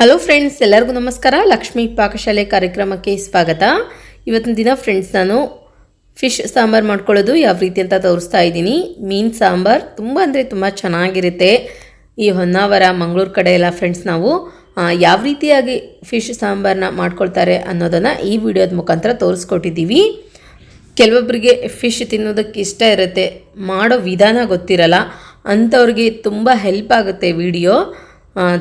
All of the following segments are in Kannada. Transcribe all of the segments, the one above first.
ಹಲೋ ಫ್ರೆಂಡ್ಸ್, ಎಲ್ಲರಿಗೂ ನಮಸ್ಕಾರ. ಲಕ್ಷ್ಮಿ ಪಾಕಶಾಲೆ ಕಾರ್ಯಕ್ರಮಕ್ಕೆ ಸ್ವಾಗತ. ಇವತ್ತಿನ ದಿನ ಫ್ರೆಂಡ್ಸ್ ನಾನು ಫಿಶ್ ಸಾಂಬಾರ್ ಮಾಡ್ಕೊಳ್ಳೋದು ಯಾವ ರೀತಿ ಅಂತ ತೋರಿಸ್ತಾ ಇದ್ದೀನಿ. ಮೀನು ಸಾಂಬಾರ್ ತುಂಬ ಅಂದರೆ ತುಂಬ ಚೆನ್ನಾಗಿರುತ್ತೆ. ಈ ಹೊನ್ನಾವರ ಮಂಗಳೂರು ಕಡೆ ಎಲ್ಲ ಫ್ರೆಂಡ್ಸ್ ನಾವು ಯಾವ ರೀತಿಯಾಗಿ ಫಿಶ್ ಸಾಂಬಾರನ್ನ ಮಾಡ್ಕೊಳ್ತಾರೆ ಅನ್ನೋದನ್ನು ಈ ವಿಡಿಯೋದ ಮುಖಾಂತರ ತೋರಿಸ್ಕೊಟ್ಟಿದ್ದೀವಿ. ಕೆಲವೊಬ್ಬರಿಗೆ ಫಿಶ್ ತಿನ್ನೋದಕ್ಕೆ ಇಷ್ಟ ಇರುತ್ತೆ, ಮಾಡೋ ವಿಧಾನ ಗೊತ್ತಿರಲ್ಲ, ಅಂಥವ್ರಿಗೆ ತುಂಬ ಹೆಲ್ಪ್ ಆಗುತ್ತೆ ವಿಡಿಯೋ.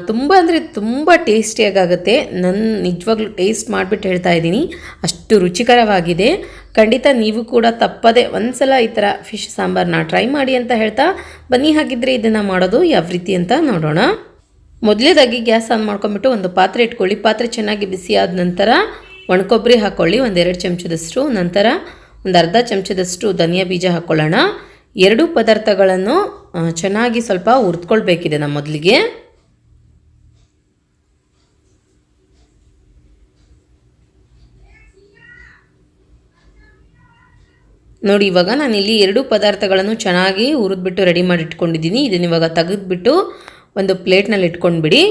ತುಂಬ ಅಂದರೆ ತುಂಬ ಟೇಸ್ಟಿಯಾಗುತ್ತೆ. ನಾನು ನಿಜವಾಗ್ಲೂ ಟೇಸ್ಟ್ ಮಾಡಿಬಿಟ್ಟು ಹೇಳ್ತಾ ಇದ್ದೀನಿ, ಅಷ್ಟು ರುಚಿಕರವಾಗಿದೆ. ಖಂಡಿತ ನೀವು ಕೂಡ ತಪ್ಪದೆ ಒಂದು ಸಲ ಈ ಥರ ಫಿಶ್ ಸಾಂಬಾರನ್ನ ಟ್ರೈ ಮಾಡಿ ಅಂತ ಹೇಳ್ತಾ ಬನ್ನಿ. ಹಾಗಿದ್ರೆ ಇದನ್ನು ಮಾಡೋದು ಯಾವ ರೀತಿ ಅಂತ ನೋಡೋಣ. ಮೊದಲೇದಾಗಿ ಗ್ಯಾಸ್ ಆನ್ ಮಾಡ್ಕೊಂಬಿಟ್ಟು ಒಂದು ಪಾತ್ರೆ ಇಟ್ಕೊಳ್ಳಿ. ಪಾತ್ರೆ ಚೆನ್ನಾಗಿ ಬಿಸಿ ಆದ ನಂತರ ಒಣಕೊಬ್ಬರಿ ಹಾಕ್ಕೊಳ್ಳಿ, ಒಂದು 2 ಚಮಚದಷ್ಟು. ನಂತರ ಒಂದು ಅರ್ಧ ಚಮಚದಷ್ಟು ಧನಿಯಾ ಬೀಜ ಹಾಕ್ಕೊಳ್ಳೋಣ. ಎರಡೂ ಪದಾರ್ಥಗಳನ್ನು ಚೆನ್ನಾಗಿ ಸ್ವಲ್ಪ ಹುರಿದ್ಕೊಳ್ಬೇಕಿದೆ ನಮ್ಮ ಮೊದಲಿಗೆ. ನೋಡಿ, ಇವಾಗ ನಾನಿಲ್ಲಿ ಎರಡೂ ಪದಾರ್ಥಗಳನ್ನು ಚೆನ್ನಾಗಿ ಹುರಿದ್ಬಿಟ್ಟು ರೆಡಿ ಮಾಡಿ ಇಟ್ಕೊಂಡಿದ್ದೀನಿ. ಇದನ್ನು ಇವಾಗ ತೆಗೆದುಬಿಟ್ಟು ಒಂದು ಪ್ಲೇಟ್ನಲ್ಲಿ ಇಟ್ಕೊಂಡ್ಬಿಡಿ.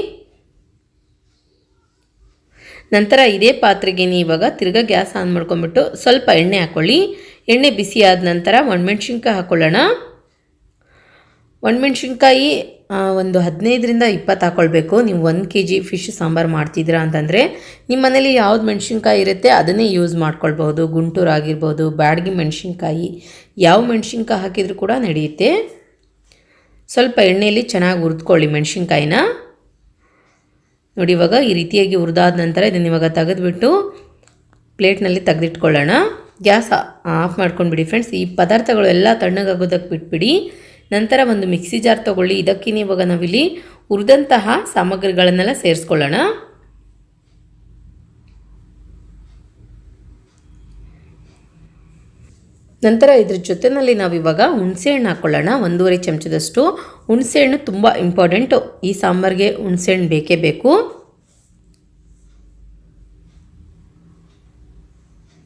ನಂತರ ಇದೇ ಪಾತ್ರೆಗೆ ಇವಾಗ ತಿರ್ಗಾ ಗ್ಯಾಸ್ ಆನ್ ಮಾಡ್ಕೊಂಡ್ಬಿಟ್ಟು ಸ್ವಲ್ಪ ಎಣ್ಣೆ ಹಾಕ್ಕೊಳ್ಳಿ. ಎಣ್ಣೆ ಬಿಸಿ ಆದ ನಂತರ ಒಣಮೆಣ್ಸಿನ್ಕಾಯಿ ಹಾಕ್ಕೊಳ್ಳೋಣ. ಒಣಮೆಣ್ಸಿನ್ಕಾಯಿ ಒಂದು 15ರಿಂದ 20 ಹಾಕ್ಕೊಳ್ಬೇಕು. ನೀವು 1 kg ಫಿಶ್ ಸಾಂಬಾರು ಮಾಡ್ತಿದ್ದೀರಾ ಅಂತಂದರೆ ನಿಮ್ಮ ಮನೇಲಿ ಯಾವ್ದು ಮೆಣಸಿನ್ಕಾಯಿ ಇರುತ್ತೆ ಅದನ್ನೇ ಯೂಸ್ ಮಾಡ್ಕೊಳ್ಬೋದು. ಗುಂಟೂರು ಆಗಿರ್ಬೋದು, ಬ್ಯಾಡಗಿ ಮೆಣಸಿನ್ಕಾಯಿ, ಯಾವ ಮೆಣಸಿನ್ಕಾಯಿ ಹಾಕಿದರೂ ಕೂಡ ನಡೆಯುತ್ತೆ. ಸ್ವಲ್ಪ ಎಣ್ಣೆಯಲ್ಲಿ ಚೆನ್ನಾಗಿ ಹುರಿದ್ಕೊಳ್ಳಿ ಮೆಣಸಿನ್ಕಾಯಿನ. ನೋಡಿ, ಇವಾಗ ಈ ರೀತಿಯಾಗಿ ಹುರಿದಾದ ನಂತರ ಇದನ್ನು ಇವಾಗ ತೆಗೆದುಬಿಟ್ಟು ಪ್ಲೇಟ್ನಲ್ಲಿ ತೆಗೆದಿಟ್ಕೊಳ್ಳೋಣ. ಗ್ಯಾಸ್ ಆಫ್ ಮಾಡ್ಕೊಂಡ್ಬಿಡಿ ಫ್ರೆಂಡ್ಸ್. ಈ ಪದಾರ್ಥಗಳು ಎಲ್ಲ ತಣ್ಣಗಾಗೋದಕ್ಕೆ ಬಿಟ್ಬಿಡಿ. ನಂತರ ಒಂದು ಮಿಕ್ಸಿ ಜಾರ್ ತೊಗೊಳ್ಳಿ. ಇದಕ್ಕೆ ಇವಾಗ ನಾವಿಲ್ಲಿ ಹುರಿದಂತಹ ಸಾಮಗ್ರಿಗಳನ್ನೆಲ್ಲ ಸೇರಿಸ್ಕೊಳ್ಳೋಣ. ನಂತರ ಇದ್ರ ಜೊತೆಯಲ್ಲಿ ನಾವಿವಾಗ ಹುಣಸೆಹಣ್ಣು ಹಾಕ್ಕೊಳ್ಳೋಣ. 1.5 ಚಮಚದಷ್ಟು. ಹುಣಸೆಹಣ್ಣು ತುಂಬ ಇಂಪಾರ್ಟೆಂಟು, ಈ ಸಾಂಬಾರಿಗೆ ಹುಣಸೆಹಣ್ಣು ಬೇಕೇ ಬೇಕು.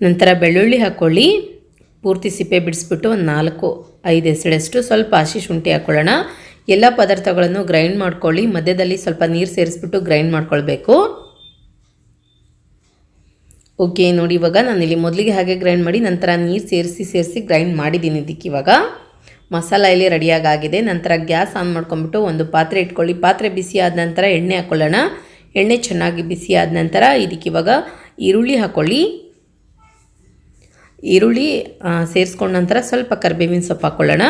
ನಂತರ ಬೆಳ್ಳುಳ್ಳಿ ಹಾಕ್ಕೊಳ್ಳಿ. ಪೂರ್ತಿ ಸಿಪ್ಪೆ ಬಿಡಿಸ್ಬಿಟ್ಟು ಒಂದು 4-5 ಎಸಳಷ್ಟು. ಸ್ವಲ್ಪ ಹಸಿ ಶುಂಠಿ ಹಾಕ್ಕೊಳ್ಳೋಣ. ಎಲ್ಲ ಪದಾರ್ಥಗಳನ್ನು ಗ್ರೈಂಡ್ ಮಾಡ್ಕೊಳ್ಳಿ. ಮಧ್ಯದಲ್ಲಿ ಸ್ವಲ್ಪ ನೀರು ಸೇರಿಸ್ಬಿಟ್ಟು ಗ್ರೈಂಡ್ ಮಾಡ್ಕೊಳ್ಬೇಕು. ಓಕೆ, ನೋಡಿ, ಇವಾಗ ನಾನಿಲ್ಲಿ ಮೊದಲಿಗೆ ಹಾಗೆ ಗ್ರೈಂಡ್ ಮಾಡಿ ನಂತರ ನೀರು ಸೇರಿಸಿ ಗ್ರೈಂಡ್ ಮಾಡಿದ್ದೀನಿ. ಇದಕ್ಕೆ ಇವಾಗ ಮಸಾಲ ಇಲ್ಲಿ ರೆಡಿಯಾಗಿದೆ. ನಂತರ ಗ್ಯಾಸ್ ಆನ್ ಮಾಡ್ಕೊಂಬಿಟ್ಟು ಒಂದು ಪಾತ್ರೆ ಇಟ್ಕೊಳ್ಳಿ. ಪಾತ್ರೆ ಬಿಸಿ ಆದ ನಂತರ ಎಣ್ಣೆ ಹಾಕ್ಕೊಳ್ಳೋಣ. ಎಣ್ಣೆ ಚೆನ್ನಾಗಿ ಬಿಸಿ ಆದ ನಂತರ ಇದಕ್ಕೆ ಇವಾಗ ಈರುಳ್ಳಿ ಹಾಕ್ಕೊಳ್ಳಿ. ಈರುಳ್ಳಿ ಸೇರಿಸ್ಕೊಂಡ ನಂತರ ಸ್ವಲ್ಪ ಕರಿಬೇವಿನ ಸೊಪ್ಪು ಹಾಕ್ಕೊಳ್ಳೋಣ.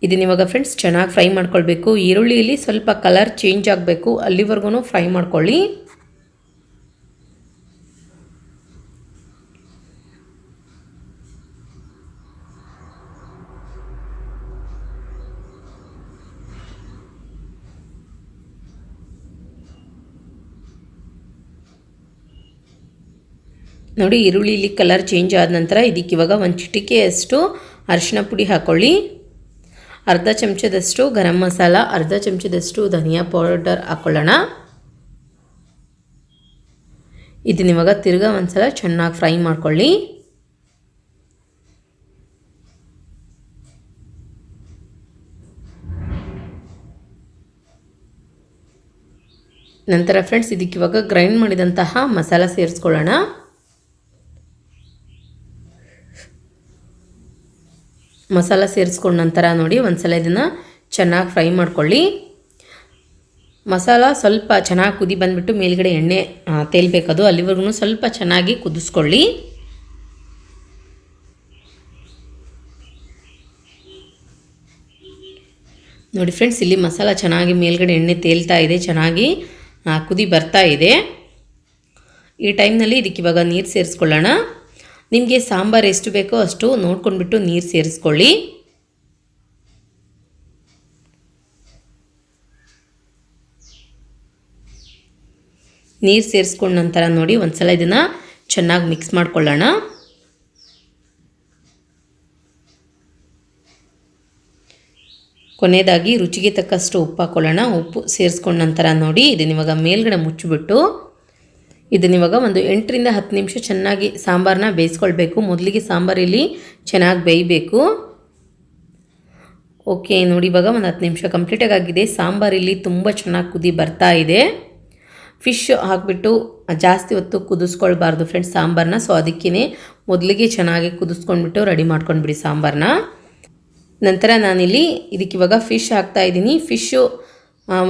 ಇದನ್ನ ಇವಾಗ ಫ್ರೆಂಡ್ಸ್ ಚೆನ್ನಾಗಿ ಫ್ರೈ ಮಾಡ್ಕೊಳ್ಬೇಕು. ಈರುಳ್ಳಿಯಲ್ಲಿ ಸ್ವಲ್ಪ ಕಲರ್ ಚೇಂಜ್ ಆಗಬೇಕು, ಅಲ್ಲಿವರೆಗೂ ಫ್ರೈ ಮಾಡ್ಕೊಳ್ಳಿ. ನೋಡಿ, ಈರುಳ್ಳಿಲಿ ಕಲರ್ ಚೇಂಜ್ ಆದ ನಂತರ ಇದಕ್ಕೆ ಇವಾಗ ಒಂದು ಚಿಟಿಕೆಯಷ್ಟು ಅರಿಶಿನ ಪುಡಿ ಹಾಕ್ಕೊಳ್ಳಿ. ಅರ್ಧ ಚಮಚದಷ್ಟು ಗರಂ ಮಸಾಲ, ಅರ್ಧ ಚಮಚದಷ್ಟು ಧನಿಯಾ ಪೌಡರ್ ಹಾಕ್ಕೊಳ್ಳೋಣ. ಇದನ್ನ ಇವಾಗ ತಿರ್ಗಾ ಒಂದ್ಸಲ ಚೆನ್ನಾಗಿ ಫ್ರೈ ಮಾಡ್ಕೊಳ್ಳಿ. ನಂತರ ಫ್ರೆಂಡ್ಸ್ ಇದಕ್ಕೆ ಇವಾಗ ಗ್ರೈಂಡ್ ಮಾಡಿದಂತಹ ಮಸಾಲ ಸೇರಿಸ್ಕೊಳ್ಳೋಣ. ಮಸಾಲ ಸೇರಿಸ್ಕೊಂಡ ನಂತರ ನೋಡಿ ಒಂದ್ಸಲ ಇದನ್ನು ಚೆನ್ನಾಗಿ ಫ್ರೈ ಮಾಡ್ಕೊಳ್ಳಿ. ಮಸಾಲ ಸ್ವಲ್ಪ ಚೆನ್ನಾಗಿ ಕುದಿ ಬಂದುಬಿಟ್ಟು ಮೇಲ್ಗಡೆ ಎಣ್ಣೆ ತೇಲ್ಬೇಕದು, ಅಲ್ಲಿವರೆಗೂ ಸ್ವಲ್ಪ ಚೆನ್ನಾಗಿ ಕುದಿಸ್ಕೊಳ್ಳಿ. ನೋಡಿ ಫ್ರೆಂಡ್ಸ್, ಇಲ್ಲಿ ಮಸಾಲ ಚೆನ್ನಾಗಿ ಮೇಲ್ಗಡೆ ಎಣ್ಣೆ ತೇಲ್ತಾ ಇದೆ, ಚೆನ್ನಾಗಿ ಕುದಿ ಬರ್ತಾ ಇದೆ. ಈ ಟೈಮ್ನಲ್ಲಿ ಇದಕ್ಕೆ ಇವಾಗ ನೀರು ಸೇರಿಸ್ಕೊಳ್ಳೋಣ. ನಿಮಗೆ ಸಾಂಬಾರು ಎಷ್ಟು ಬೇಕೋ ಅಷ್ಟು ನೋಡ್ಕೊಂಡ್ಬಿಟ್ಟು ನೀರು ಸೇರಿಸ್ಕೊಳ್ಳಿ. ನೀರು ಸೇರಿಸ್ಕೊಂಡ ನಂತರ ನೋಡಿ ಒಂದ್ಸಲ ಇದನ್ನು ಚೆನ್ನಾಗಿ ಮಿಕ್ಸ್ ಮಾಡ್ಕೊಳ್ಳೋಣ. ಕೊನೆಯದಾಗಿ ರುಚಿಗೆ ತಕ್ಕಷ್ಟು ಉಪ್ಪು ಹಾಕ್ಕೊಳ್ಳೋಣ. ಉಪ್ಪು ಸೇರಿಸ್ಕೊಂಡ ನಂತರ ನೋಡಿ ಇದನ್ನ ಇವಾಗ ಮೇಲ್ಗಡೆ ಮುಚ್ಚಿಬಿಟ್ಟು ಇದನ್ನಿವಾಗ ಒಂದು 8ರಿಂದ 10 ನಿಮಿಷ ಚೆನ್ನಾಗಿ ಸಾಂಬಾರನ್ನ ಬೇಯಿಸ್ಕೊಳ್ಬೇಕು. ಮೊದಲಿಗೆ ಸಾಂಬಾರಲ್ಲಿ ಚೆನ್ನಾಗಿ ಬೇಯಬೇಕು. ಓಕೆ ನೋಡಿ, ಇವಾಗ ಒಂದು 10 ನಿಮಿಷ ಕಂಪ್ಲೀಟಾಗಿ ಆಗಿದೆ. ಸಾಂಬಾರು ಇಲ್ಲಿ ತುಂಬ ಚೆನ್ನಾಗಿ ಕುದಿ ಬರ್ತಾ ಇದೆ. ಫಿಶ್ ಹಾಕಿಬಿಟ್ಟು ಜಾಸ್ತಿ ಹೊತ್ತು ಕುದಿಸ್ಕೊಳ್ಬಾರ್ದು ಫ್ರೆಂಡ್ಸ್ ಸಾಂಬಾರನ್ನ. ಸೊ ಅದಕ್ಕೇ ಮೊದಲಿಗೆ ಚೆನ್ನಾಗಿ ಕುದಿಸ್ಕೊಂಡ್ಬಿಟ್ಟು ರೆಡಿ ಮಾಡ್ಕೊಂಡ್ಬಿಡಿ ಸಾಂಬಾರನ್ನ. ನಂತರ ನಾನಿಲ್ಲಿ ಇದಕ್ಕಿವಾಗ ಫಿಶ್ ಹಾಕ್ತಾಯಿದ್ದೀನಿ. ಫಿಶ್ಶು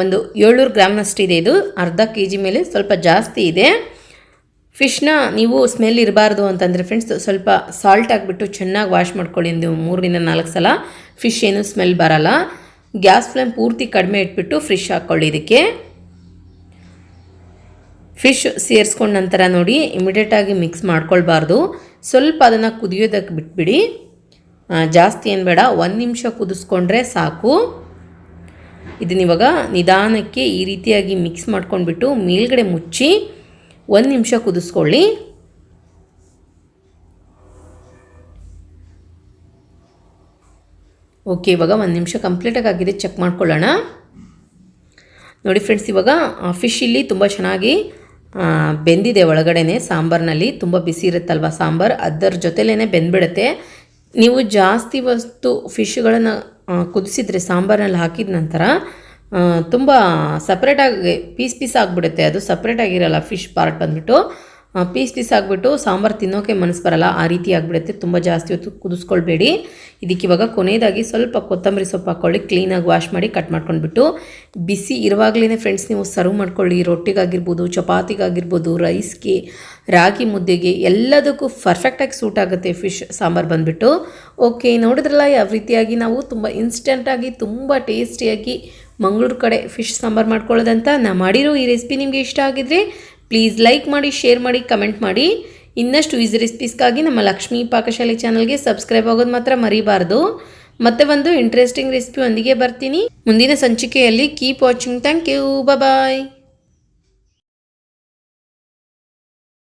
ಒಂದು 700 ಗ್ರಾಮ್ನಷ್ಟಿದೆ. ಇದು ಅರ್ಧ kg ಮೇಲೆ ಸ್ವಲ್ಪ ಜಾಸ್ತಿ ಇದೆ. ಫಿಶ್ನ ನೀವು ಸ್ಮೆಲ್ ಇರಬಾರ್ದು ಅಂತಂದರೆ ಫ್ರೆಂಡ್ಸ್ ಸ್ವಲ್ಪ ಸಾಲ್ಟ್ ಹಾಕ್ಬಿಟ್ಟು ಚೆನ್ನಾಗಿ ವಾಶ್ ಮಾಡ್ಕೊಳ್ಳಿ. ಒಂದು 3 4 ಸಲ. ಫಿಶ್ ಏನು ಸ್ಮೆಲ್ ಬರಲ್ಲ. ಗ್ಯಾಸ್ ಫ್ಲೇಮ್ ಪೂರ್ತಿ ಕಡಿಮೆ ಇಟ್ಬಿಟ್ಟು ಫಿಶ್ ಹಾಕ್ಕೊಳ್ಳಿ. ಇದಕ್ಕೆ ಫಿಶ್ ಸೇರಿಸ್ಕೊಂಡ ನಂತರ ನೋಡಿ ಇಮಿಡಿಯೇಟಾಗಿ ಮಿಕ್ಸ್ ಮಾಡ್ಕೊಳ್ಬಾರ್ದು. ಸ್ವಲ್ಪ ಅದನ್ನು ಕುದಿಯೋದಕ್ಕೆ ಬಿಟ್ಬಿಡಿ. ಜಾಸ್ತಿ ಏನು ಬೇಡ, 1 ನಿಮಿಷ ಕುದಿಸ್ಕೊಂಡ್ರೆ ಸಾಕು. ಇದನ್ನಿವಾಗ ನಿಧಾನಕ್ಕೆ ಈ ರೀತಿಯಾಗಿ ಮಿಕ್ಸ್ ಮಾಡ್ಕೊಂಡ್ಬಿಟ್ಟು ಮೇಲ್ಗಡೆ ಮುಚ್ಚಿ 1 ನಿಮಿಷ ಕುದಿಸ್ಕೊಳ್ಳಿ. ಓಕೆ, ಇವಾಗ 1 ನಿಮಿಷ ಕಂಪ್ಲೀಟಾಗಿ ಆಗಿದೆ. ಚೆಕ್ ಮಾಡ್ಕೊಳ್ಳೋಣ. ನೋಡಿ ಫ್ರೆಂಡ್ಸ್, ಇವಾಗ ಫಿಶ್ ಇಲ್ಲಿ ತುಂಬ ಚೆನ್ನಾಗಿ ಬೆಂದಿದೆ ಒಳಗಡೆನೆ. ಸಾಂಬಾರಿನಲ್ಲಿ ತುಂಬ ಬಿಸಿ ಇರುತ್ತಲ್ವ ಸಾಂಬಾರು, ಅದರ ಜೊತೆಲೇ ಬೆಂದ್ಬಿಡುತ್ತೆ. ನೀವು ಜಾಸ್ತಿ ಹೊತ್ತು ಫಿಶ್ಗಳನ್ನು ಕುದಿಸಿದ್ರೆ ಸಾಂಬಾರಿನಲ್ಲಿ ಹಾಕಿದ ನಂತರ ತುಂಬ ಸಪ್ರೇಟಾಗಿ ಪೀಸ್ ಆಗಿಬಿಡುತ್ತೆ. ಅದು ಸಪ್ರೇಟಾಗಿರಲ್ಲ. ಫಿಶ್ ಪಾರ್ಟ್ ಬಂದುಬಿಟ್ಟು ಪೀಸ್ ಆಗಿಬಿಟ್ಟು ಸಾಂಬಾರು ತಿನ್ನೋಕೆ ಮನಸ್ಸು ಬರಲ್ಲ. ಆ ರೀತಿ ಆಗಿಬಿಡುತ್ತೆ. ತುಂಬ ಜಾಸ್ತಿ ಹೊತ್ತು ಕುದಿಸ್ಕೊಳ್ಬೇಡಿ. ಇದಕ್ಕಿವಾಗ ಕೊನೆಯದಾಗಿ ಸ್ವಲ್ಪ ಕೊತ್ತಂಬರಿ ಸೊಪ್ಪು ಹಾಕ್ಕೊಳ್ಳಿ. ಕ್ಲೀನಾಗಿ ವಾಶ್ ಮಾಡಿ ಕಟ್ ಮಾಡ್ಕೊಂಡ್ಬಿಟ್ಟು ಬಿಸಿ ಇರುವಾಗಲೇ ಫ್ರೆಂಡ್ಸ್ ನೀವು ಸರ್ವ್ ಮಾಡ್ಕೊಳ್ಳಿ. ರೊಟ್ಟಿಗಾಗಿರ್ಬೋದು, ಚಪಾತಿಗಾಗಿರ್ಬೋದು, ರೈಸ್ಗೆ, ರಾಗಿ ಮುದ್ದೆಗೆ ಎಲ್ಲದಕ್ಕೂ ಪರ್ಫೆಕ್ಟಾಗಿ ಸೂಟ್ ಆಗುತ್ತೆ ಫಿಶ್ ಸಾಂಬಾರು ಬಂದುಬಿಟ್ಟು. ಓಕೆ, ನೋಡಿದ್ರಲ್ಲ ಯಾವ ರೀತಿಯಾಗಿ ನಾವು ತುಂಬ ಇನ್ಸ್ಟೆಂಟಾಗಿ ತುಂಬ ಟೇಸ್ಟಿಯಾಗಿ ಮಂಗಳೂರು ಕಡೆ ಫಿಶ್ ಸಾಂಬಾರು ಮಾಡ್ಕೊಳ್ಳೋದಂತ. ನಾನು ಮಾಡಿರೋ ಈ ರೆಸಿಪಿ ನಿಮಗೆ ಇಷ್ಟ ಆಗಿದ್ರೆ ಪ್ಲೀಸ್ ಲೈಕ್ ಮಾಡಿ, ಶೇರ್ ಮಾಡಿ, ಕಮೆಂಟ್ ಮಾಡಿ. ಇನ್ನಷ್ಟು ಈಸಿ ರೆಸಿಪೀಸ್ಗಾಗಿ ನಮ್ಮ ಲಕ್ಷ್ಮೀ ಪಾಕಶಾಲೆ ಚಾನಲ್ಗೆ ಸಬ್ಸ್ಕ್ರೈಬ್ ಆಗೋದು ಮಾತ್ರ ಮರಿಬಾರ್ದು. ಮತ್ತೆ ಒಂದು ಇಂಟ್ರೆಸ್ಟಿಂಗ್ ರೆಸಿಪಿ ಒಂದಿಗೆ ಬರ್ತೀನಿ ಮುಂದಿನ ಸಂಚಿಕೆಯಲ್ಲಿ. Keep watching. Thank you. Bye.